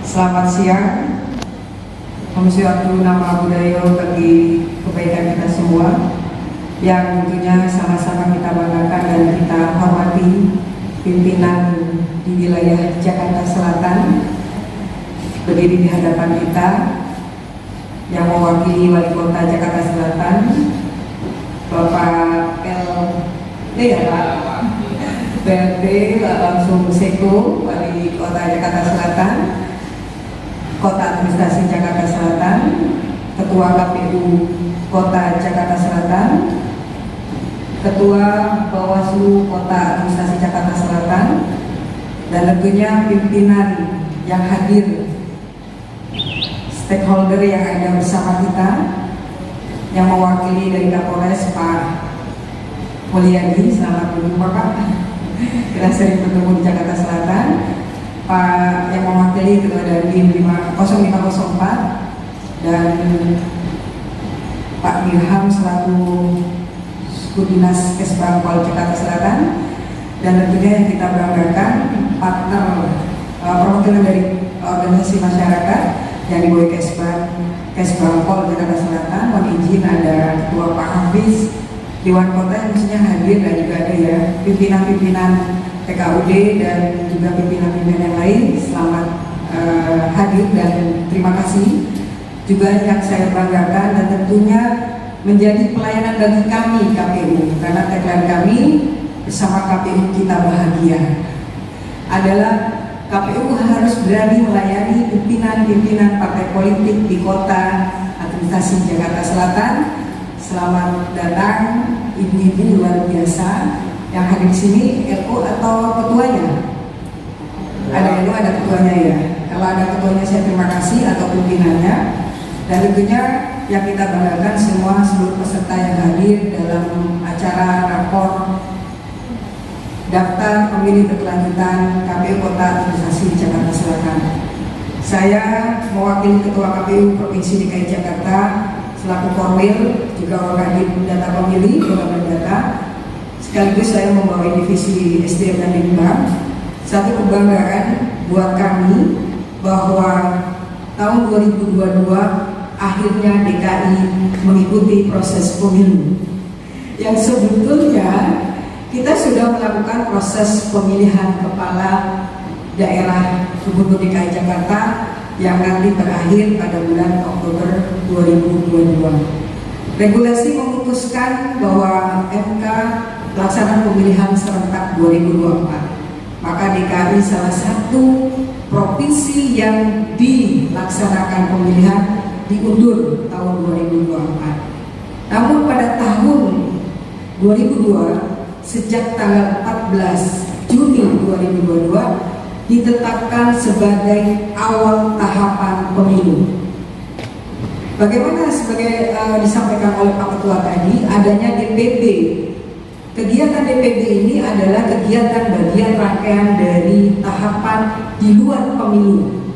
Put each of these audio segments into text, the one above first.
Selamat siang. Om Swastiastu, Namo Buddhaya bagi kebaikan kita semua yang tentunya sama-sama kita banggakan dan kita hormati pimpinan di wilayah Jakarta Selatan berdiri di hadapan kita yang mewakili Wali Kota Jakarta Selatan Bapak PLT langsung Seko Wali Kota Jakarta Selatan, Kota Administrasi Jakarta Selatan, Ketua KPU Kota Jakarta Selatan, Ketua Bawaslu Kota Administrasi Jakarta Selatan, dan tentunya pimpinan yang hadir, stakeholder yang ada bersama kita, yang mewakili dari Kapolres Pak Mulyadi. Selamat berjumpa Pak. Kita sering bertemu di Jakarta Selatan. Pak yang mewakili Ketua Dandim 0504 dan Pak Ilham selaku Dinas Kesbangpol Jakarta Selatan, dan tentunya yang kita banggakan partner perwakilan dari organisasi masyarakat yang dibawa Kesbangpol Jakarta Selatan. Mohon izin ada Ketua Pak Hafiz, Dewan Kota yang mestinya hadir, dan juga ada ya pimpinan-pimpinan PKUD dan juga pimpinan-pimpinan yang lain. Selamat hadir dan terima kasih. Juga yang saya banggakan dan tentunya menjadi pelayanan bagi kami KPU, karena tagline kami bersama KPU kita bahagia adalah KPU harus berani melayani pimpinan-pimpinan partai politik di kota administrasi Jakarta Selatan. Selamat datang ibu-ibu luar biasa yang hadir di sini, LO atau ketuanya? Ada LO, ada ketuanya ya. Kalau ada ketuanya saya terima kasih, atau pimpinannya. Dan tentunya yang kita banggakan semua seluruh peserta yang hadir dalam acara rapor daftar pemilih berkelanjutan KPU Kota Administrasi Jakarta Selatan. Saya mewakili Ketua KPU Provinsi DKI Jakarta selaku Korwil, juga Organik Data Pemilih, Pengembangan Data. Sekaligus saya membawa divisi SDM dan Litbang. Satu kebanggaan buat kami bahwa tahun 2022 akhirnya DKI mengikuti proses pemilu yang sebetulnya kita sudah melakukan proses pemilihan kepala daerah Gubernur DKI Jakarta yang nanti berakhir pada bulan Oktober 2022. Regulasi memutuskan bahwa MK pelaksanaan pemilihan serentak 2024, maka DKI salah satu provinsi yang dilaksanakan pemilihan diundur tahun 2024. Namun pada tahun 2002 sejak tanggal 14 Juni 2022 ditetapkan sebagai awal tahapan pemilu. Bagaimana sebagai disampaikan oleh Pak Ketua tadi, adanya DPP. Kegiatan DPP ini adalah kegiatan bagian rangkaian dari tahapan di luar pemilu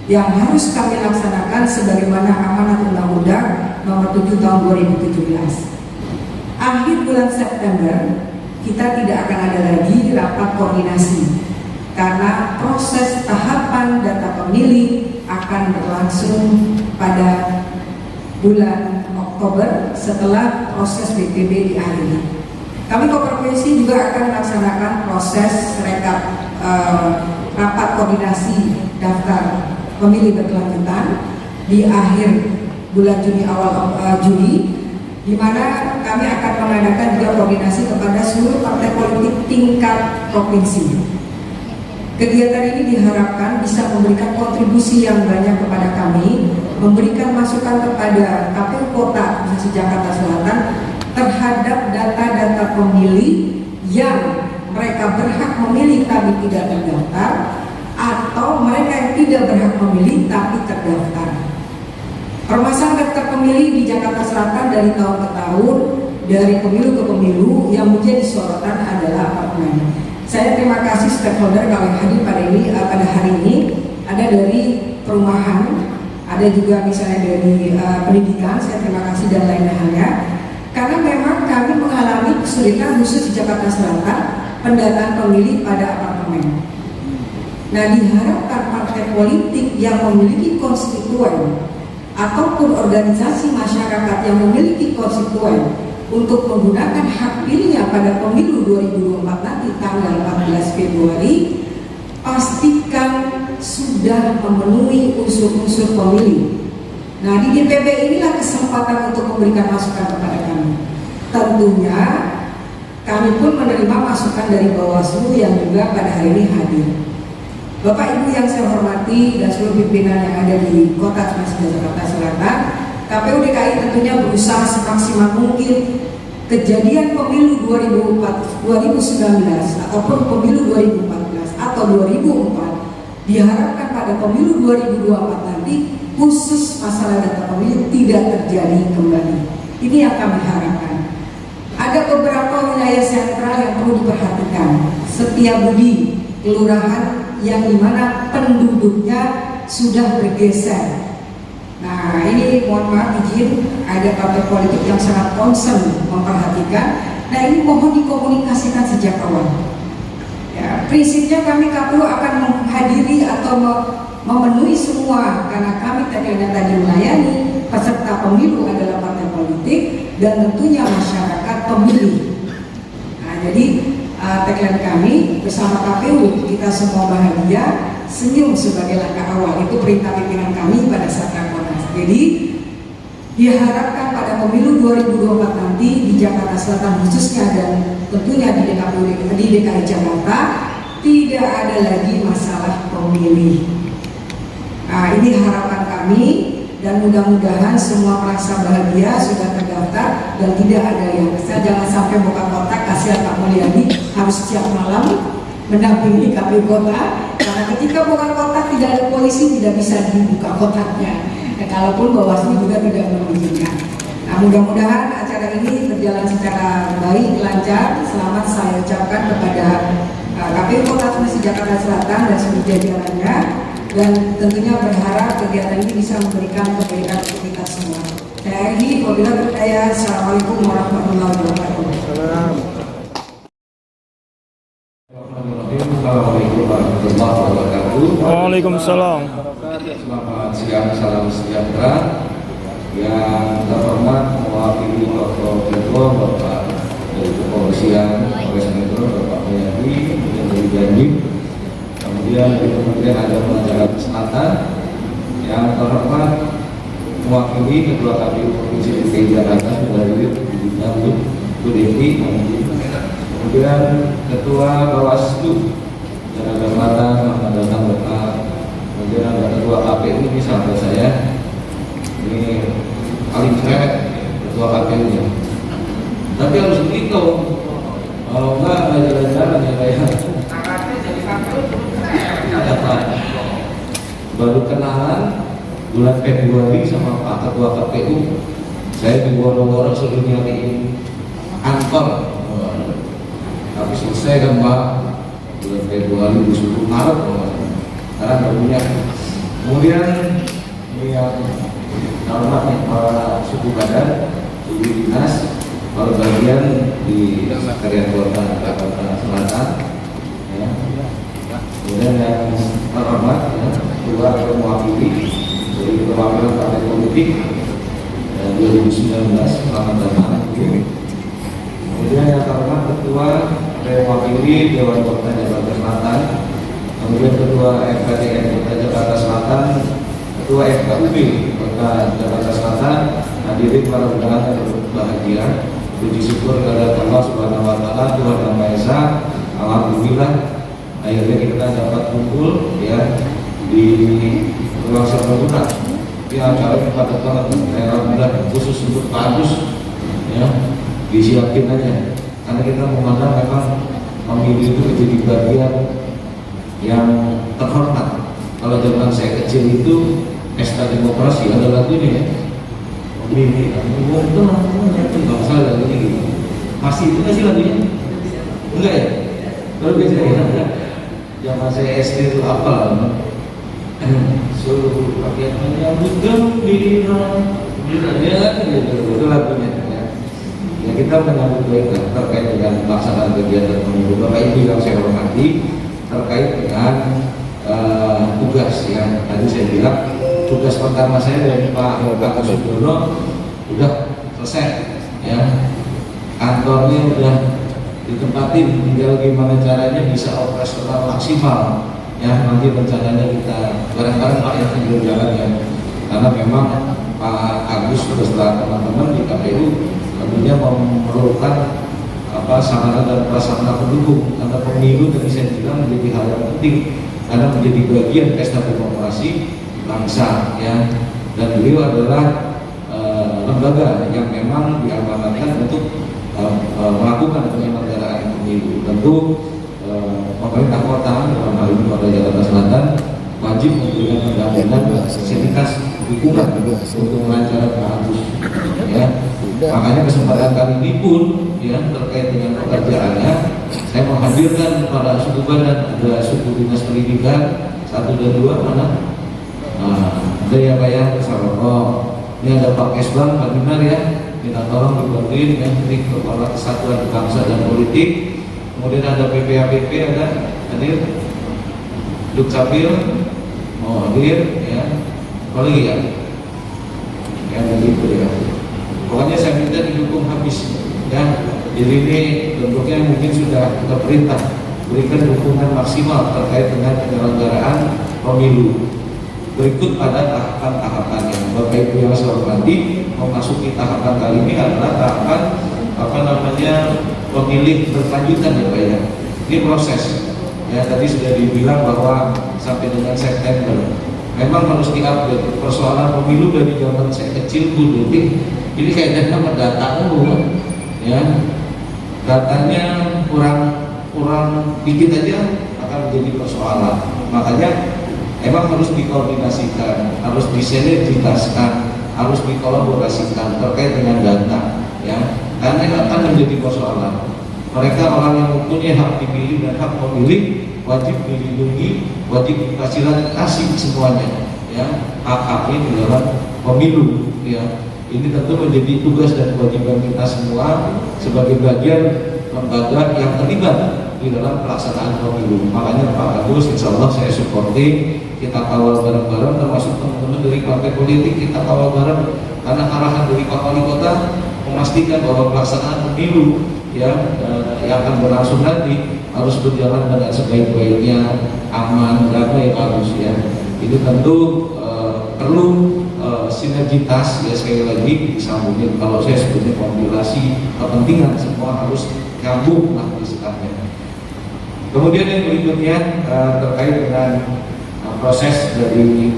yang harus kami laksanakan sebagaimana amanat Undang-Undang Nomor 7 Tahun 2017. Akhir bulan September kita tidak akan ada lagi rapat koordinasi karena proses tahapan data pemilih akan berlangsung pada bulan Oktober setelah proses BPB diakhiri. Kami Provinsi juga akan melaksanakan proses rekap rapat koordinasi daftar pemilih berkelanjutan di akhir bulan Juni awal Juli, di mana kami akan mengadakan juga koordinasi kepada seluruh partai politik tingkat provinsi. Kegiatan ini diharapkan bisa memberikan kontribusi yang banyak kepada kami, memberikan masukan kepada KPU Kota Administrasi Jakarta Selatan terhadap data-data pemilih yang mereka berhak memilih tapi tidak terdaftar, atau mereka yang tidak berhak memilih tapi terdaftar. Permasalahan daftar pemilih di Jakarta Selatan dari tahun ke tahun, dari pemilu ke pemilu, yang menjadi sorotan adalah apartemen. Saya terima kasih stakeholder kalau hadir pada hari ini, ada dari perumahan, ada juga misalnya dari pendidikan. Saya terima kasih dan lain halnya, karena memang kami mengalami kesulitan khusus di Jakarta Selatan pendataan pemilih pada apartemen. Nah, diharapkan partai partai politik yang memiliki konstituen ataupun organisasi masyarakat yang memiliki konstituen untuk menggunakan hak pilihnya pada pemilu 2024 nanti tanggal 14 Februari, pastikan sudah memenuhi unsur-unsur pemilih. Nah, di DPP inilah kesempatan untuk memberikan masukan kepada kami. Tentunya kami pun menerima masukan dari Bawaslu yang juga pada hari ini hadir. Bapak Ibu yang saya hormati dan seluruh pimpinan yang ada di Kota Cimahi Jakarta Selatan, KPU DKI tentunya berusaha semaksimal mungkin kejadian pemilu 2019 ataupun pemilu 2014 atau 2004 diharapkan pada pemilu 2024 nanti khusus masalah data pemilih tidak terjadi kembali. Ini yang kami harapkan. Ada beberapa wilayah sentral yang perlu diperhatikan. Setiabudi, kelurahan yang dimana penduduknya sudah bergeser. Nah, ini mohon maaf izin, ada partai politik yang sangat concern memperhatikan. Nah, ini mohon dikomunikasikan sejak awal. Ya, prinsipnya kami KPU akan menghadiri atau memenuhi semua, karena kami tadi melayani peserta pemilu adalah partai politik dan tentunya masyarakat pemilih. Nah, jadi tagline kami bersama KPU, kita semua bahagia, senyum sebagai langkah awal. Itu perintah pimpinan kami pada saat rakornas. Jadi diharapkan pada pemilu 2024 nanti di Jakarta Selatan khususnya dan tentunya di DKI Jakarta tidak ada lagi masalah pemilih. Nah, ini harapan kami dan mudah-mudahan semua merasa bahagia sudah terdaftar dan tidak ada yang kesal. Jangan sampai buka kotak, kasihan Pak Mulyadi harus setiap malam mendampingi KPU Kota, karena ketika buka kotak tidak ada polisi, tidak bisa dibuka kotaknya. Kalaupun Bawaslu juga tidak mengizinkan. Nah, mudah-mudahan acara ini berjalan secara baik, lancar. Selamat saya ucapkan kepada KPU Kota Cimahi Jakarta Selatan dan seluruh jajarannya, dan tentunya berharap kegiatan ini bisa memberikan kebaikan untuk kita semua. Saya akhiri, wabillahi taufiq. Assalamualaikum warahmatullahi wabarakatuh. Assalamualaikum warahmatullahi wabarakatuh. Waalaikumsalam. Selamat siang, salam sejahtera. Yang terhormat mewakili Bapak Ketua, Bapak dari Kepolisian Polres Metro, Bapak Mulyadi, kemudian dari Dandim, kemudian dari Kementerian Agama Jakarta Selatan. Yang terhormat mewakili Ketua KPU Provinsi DKI Jakarta sudah hadir di Dandim, Bu Devi, kemudian Ketua Bawaslu Jakarta Selatan, selamat datang Bapak. Kemudian ada Ketua KPU, ini sahabat saya, ini paling cerewet Ketua KPU nya. Tapi harus begitu, kalau enggak jalan-jalan ya kayak ada Pak. Baru kenalan bulan Februari sama Pak Ketua KPU, saya di Woro-Woro suruh nyariin kantor. Tapi selesai kan Pak, bulan Februari 10 Maret sekarang nggak punya. Kemudian ini yang hormat nih para suku badan, suku dinas, para bagian di Sekretariat Kota Jakarta Selatan, ya. Kemudian yang terhormat ya, ketua atau mewakili dari perwakilan partai politik 2019, selamat datang. Kemudian yang terhormat ketua mewakili Dewan Kota Jakarta Selatan, kemudian ketua FKTN Kota Jakarta Selatan, ketua FKUB Kota Jakarta Selatan, hadirin para undangan yang berbahagia. Puji syukur kepada Allah Subhanahu wa Ta'ala, Tuhan Yang Maha Esa. Alhamdulillah akhirnya kita dapat kumpul ya di ruang serbaguna. Ya, acara yang padat banget, alhamdulillah khusus untuk Pak Agus ya, disiapin aja. Karena kita memandang memang pemilu itu menjadi bagian yang terhormat. Kalau zaman saya kecil itu pesta demokrasi ada lagunya ya. Pemilu itu nggak salah lagunya gitu. Masih itu nggak sih lagunya? Enggak ya? Baru biasa ya. Zaman saya SD itu apa? Seluruh rakyat menyambut gembira. Ya, itu lagunya. Ya, kita menyambut baik terkait dengan pelaksanaan kegiatan pemilu. Bapak Ibu yang saya hormati, terkait dengan tugas ya. Tadi saya bilang tugas pertama saya dari Pak Agus Sudono udah selesai ya, kantornya udah ditempatin, tinggal gimana caranya bisa operasional maksimal ya. Nanti rencananya kita bareng-bareng Pak yang tinggal jalan ya, karena memang Pak Agus beserta teman-teman di KPU tentunya memerlukan sarana dan prasarana pendukung, karena pemilu tadi saya bilang menjadi hal yang penting karena menjadi bagian pesta demokrasi bangsa ya. Dan beliau adalah lembaga yang memang diamanatkan untuk melakukan penyelenggaraan pemilu. Tentu pemerintah kota dalam hal ini Kota Jakarta Selatan wajib memberikan pendampingan fasilitas dukungan untuk melancarkan Pak Agus ya. Makanya kesempatan kali ini pun ya terkait dengan pekerjaannya, saya menghadirkan para suku badan, ada suku dinas pendidikan 1 dan 2 mana? Ada ya Pak ya, ini ada Pak Kesbang, Pak Dinar ya, kita tolong dibantuin ya, ini Kepala Kesatuan Bangsa dan Politik. Kemudian ada PPAPP, ada hadir, Dukcapil mau hadir ya, apa lagi ya? Ya begitu ya. Pokoknya saya minta didukung habis ya. Jadi ini bentuknya mungkin sudah kita perintah berikan dukungan maksimal terkait dengan penyelenggaraan pemilu. Berikut pada tahapan-tahapannya. Bapak Ibu yang saya hormati, memasuki tahapan kali ini adalah tahapan pemilih berkelanjutan ya Pak ya. Ini proses ya, tadi sudah dibilang bahwa sampai dengan September memang harus diupdate. Persoalan pemilu dari zaman saya kecil pun ini kayaknya data dulu ya, datanya kurang dikit aja akan menjadi persoalan. Makanya emang harus dikoordinasikan, harus disinergitaskan, harus dikolaborasikan terkait dengan data ya, karena akan menjadi persoalan. Mereka orang yang mempunyai hak dipilih dan hak memilih wajib dilindungi, wajib kasih semuanya ya, hak-haknya di dalam pemilu ya. Ini tentu menjadi tugas dan kewajiban kita semua sebagai bagian lembaga yang terlibat di dalam pelaksanaan pemilu. Makanya Pak Agus, insya Allah saya supporting, kita kawal bareng-bareng, termasuk teman-teman dari partai politik kita kawal bareng, karena arahan dari Pak Wali Kota memastikan bahwa pelaksanaan pemilu ya yang akan berlangsung nanti harus berjalan dengan sebaik-baiknya, aman, damai, harus ya. Ini tentu perlu sinergitas ya, sekali lagi disambungin, kalau saya sebutnya kompilasi kepentingan, semua harus nyambung lah istilahnya. Kemudian yang berikutnya terkait dengan proses dari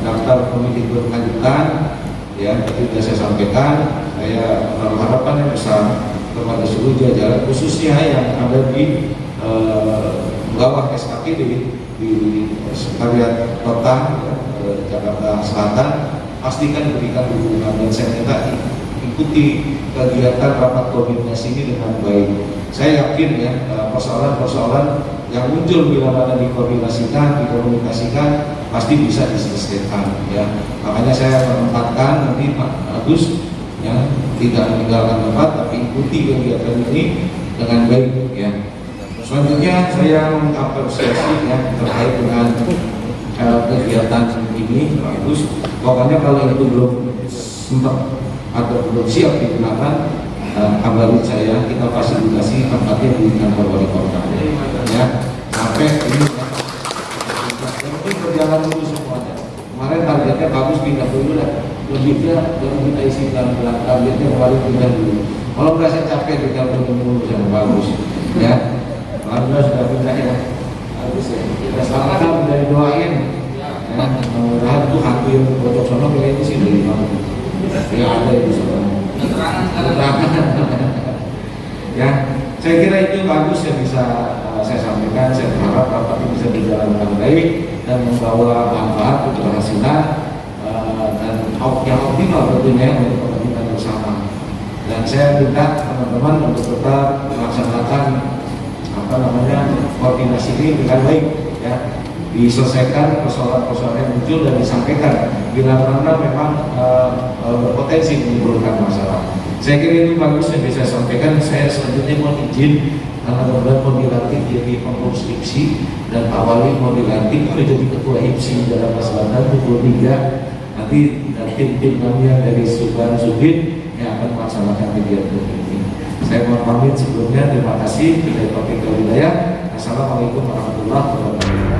daftar pemilih berkelanjutan ya, tadi sudah saya sampaikan, saya harapannya besar kepada seluruh jajaran khususnya yang ada di bawah SKPD di Sekretariat Kota Jakarta Selatan, pastikan berikan dukungan, dan saya minta ikuti kegiatan rapat koordinasi ini dengan baik. Saya yakin ya persoalan-persoalan yang muncul bila mana dikoordinasikan, dikomunikasikan pasti bisa diselesaikan ya. Makanya saya menempatkan nanti Pak Agus yang tidak meninggalkan tempat tapi ikuti kegiatan ini dengan baik ya. Selanjutnya saya mengapresiasi ya terkait dengan kegiatan ini Pak Agus. Pokoknya kalau itu belum sempat atau belum siap digunakan, kabari saya, kita fasilitasi tempatnya di kantor wali kota ya, sampai ini yang penting berjalan dulu semuanya. Kemarin targetnya bagus, pindah dulu lah, lebihnya baru kita isi dalam belakang, targetnya kemarin pindah dulu. Kalau merasa capek kita dulu yang bagus ya. Alhamdulillah sudah pindah ya, bagus ya. Kita selamatkan dari doain ya, mudah-mudahan tuh hampir bocok sono kayaknya sih dari ya ada di sana. Ya, saya kira itu bagus yang bisa saya sampaikan. Saya berharap rapat ini bisa berjalan dengan baik dan membawa manfaat, keberhasilan dan yang optimal tentunya untuk kepentingan bersama. Dan saya minta teman-teman untuk tetap melaksanakan koordinasi ini dengan baik ya, diselesaikan persoalan-persoalan yang muncul dan disampaikan bila mana memang berpotensi menimbulkan masalah. Saya kira itu bagus yang bisa saya sampaikan. Saya selanjutnya mohon izin karena kemudian mau dilantik jadi pengurus IPSI dan Pak Wali mau dilantik jadi ketua IPSI dalam Selatan pukul 3. Nanti tim kami yang dari Subhan Subin yang akan melaksanakan kegiatan ini. Saya mohon pamit sebelumnya, terima kasih. Bila topik ke wilayah. Assalamualaikum warahmatullahi wabarakatuh.